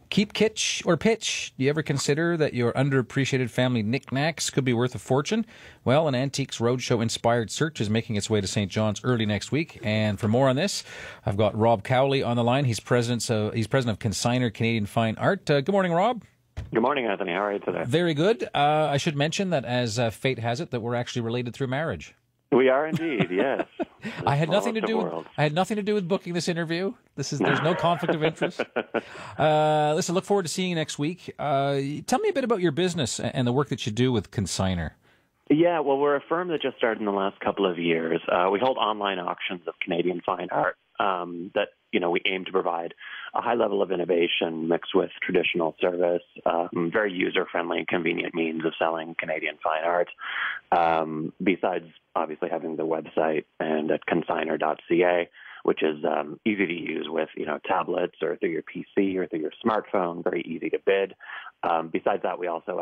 Keep kitsch or pitch. Do you ever consider that your underappreciated family knickknacks could be worth a fortune? Well, an Antiques Roadshow-inspired search is making its way to St. John's early next week. And for more on this, I've got Rob Cowley on the line. He's president of Consignor Canadian Fine Art. Good morning, Rob. Good morning, Anthony. How are you today? Very good. I should mention that, as fate has it, that we're actually related through marriage. We are indeed, yes. I had nothing to do with booking this interview. There's no conflict of interest. Listen, look forward to seeing you next week. Tell me a bit about your business and the work that you do with Consignor. Yeah, well, we're a firm that just started in the last couple of years. We hold online auctions of Canadian fine art that, we aim to provide a high level of innovation mixed with traditional service, very user-friendly and convenient means of selling Canadian fine art. Besides, obviously, having the website and at consignor.ca, which is easy to use with, tablets or through your PC or through your smartphone, very easy to bid. Besides that, we also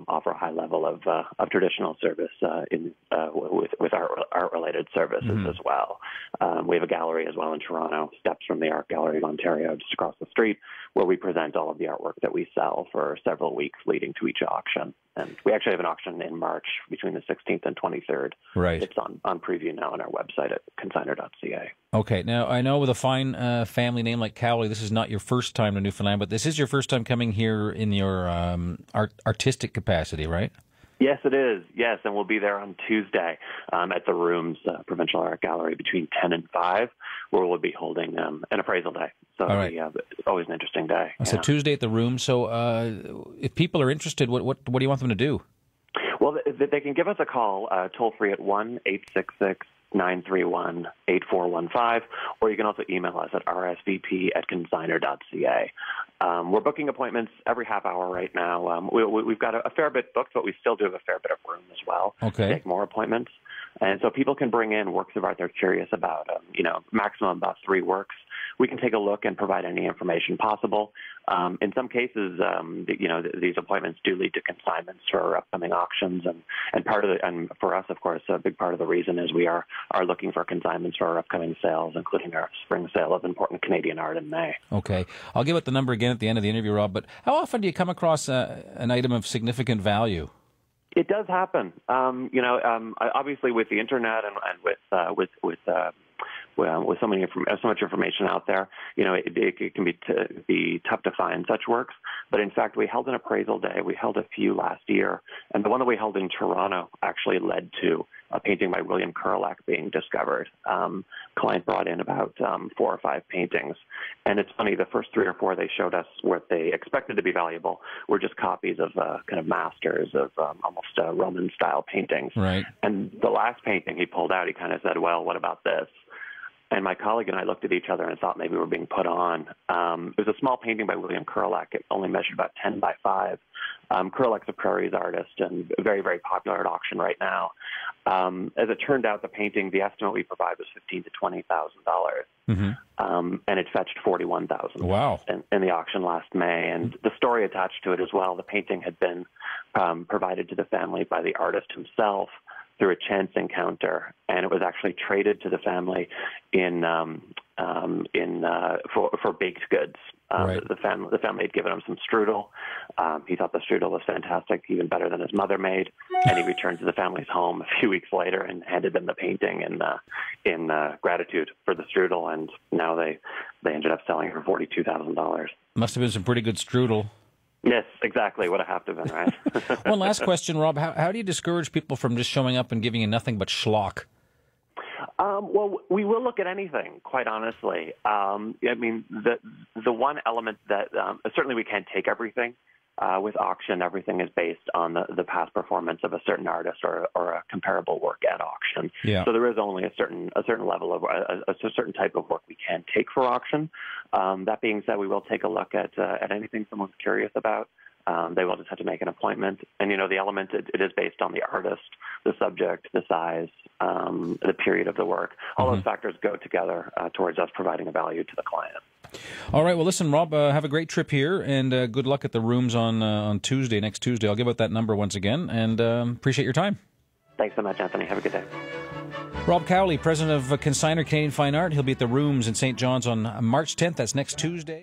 offer a high level of traditional service with art-related services as well. We have a gallery as well in Toronto, steps from the Art Gallery of Ontario, just across the street, where we present all of the artwork that we sell for several weeks leading to each auction. And we actually have an auction in March between the 16th and 23rd. Right. It's on preview now on our website at consignor.ca. Okay. Now, I know with a fine family name like Cowley, this is not your first time to Newfoundland, but this is your first time coming here in your artistic capacity, right? Yes, it is. Yes, and we'll be there on Tuesday at the Rooms Provincial Art Gallery between 10 and 5, where we'll be holding an appraisal day. So it's always an interesting day. So Tuesday at the Rooms. So if people are interested, what do you want them to do? Well, they can give us a call toll-free at 1-866-931-8415, or you can also email us at rsvp@consignor.ca. We're booking appointments every half hour right now. We've got a fair bit booked, but we still do have a fair bit of room as well to take more appointments. And so people can bring in works of art they're curious about, maximum about 3 works. We can take a look and provide any information possible. In some cases, these appointments do lead to consignments for upcoming auctions, and for us, of course, a big part of the reason is we are looking for consignments for our upcoming sales, including our spring sale of important Canadian art in May. Okay, I'll give it the number again at the end of the interview, Rob. But how often do you come across an item of significant value? It does happen. Obviously with the internet and with so much information out there, it can be tough to find such works. But in fact, we held an appraisal day. We held a few last year, and the one that we held in Toronto actually led to a painting by William Kurelek being discovered. Client brought in about 4 or 5 paintings, and it's funny. The first 3 or 4 they showed us what they expected to be valuable were just copies of kind of masters of almost Roman-style paintings. Right. And the last painting he pulled out, he kind of said, "Well, what about this?" And my colleague and I looked at each other and thought maybe we were being put on. It was a small painting by William Kurelek. It only measured about 10 by 5. Kurelek's a prairies artist and very, very popular at auction right now. As it turned out, the estimate we provide was $15,000 to $20,000. And it fetched $41,000 wow. in the auction last May. And the story attached to it as well, the painting had been provided to the family by the artist himself through a chance encounter, and it was actually traded to the family for baked goods. Right. The family had given him some strudel. He thought the strudel was fantastic, even better than his mother made, and he returned to the family's home a few weeks later and handed them the painting in gratitude for the strudel, and now they ended up selling it for $42,000. Must have been some pretty good strudel. Yes, exactly. Would have to been, right? One last question, Rob. How do you discourage people from just showing up and giving you nothing but schlock? Well, we will look at anything, quite honestly. I mean, the one element that certainly we can't take everything. With auction, everything is based on the past performance of a certain artist or a comparable work at auction. Yeah. So there is only a certain level of a certain type of work we can take for auction. That being said, we will take a look at anything someone's curious about. They will just have to make an appointment. And, the element, it is based on the artist, the subject, the size, the period of the work. All those factors go together towards us providing a value to the client. All right. Well, listen, Rob, have a great trip here, and good luck at the Rooms on Tuesday, next Tuesday. I'll give out that number once again, and appreciate your time. Thanks so much, Anthony. Have a good day. Rob Cowley, president of Consignor Canadian Fine Art. He'll be at the Rooms in St. John's on March 10th. That's next Tuesday.